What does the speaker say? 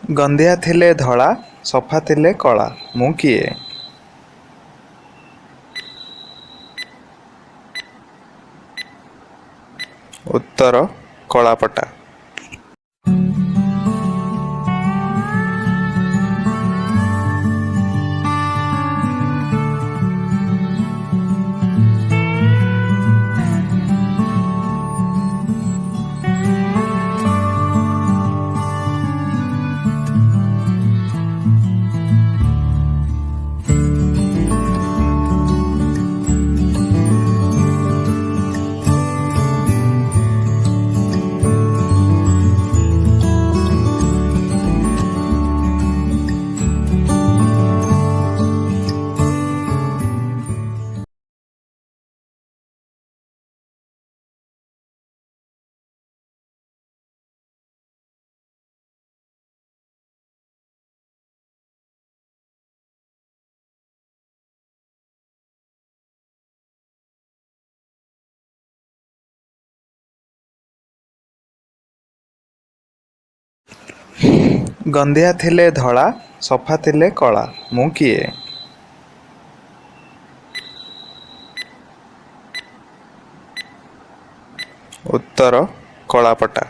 ଗନ୍ଧିଆ ଥିଲେ ଧଳା, ସଫା ଥିଲେ କଳା, ମୁଁ କିଏ? ଉତ୍ତର କଳାପଟା। ଗନ୍ଧିଆ ଥିଲେ ଧଳା, ସଫା ଥିଲେ କଳା, ମୁଁ କିଏ? ଉତ୍ତର କଳାପଟା।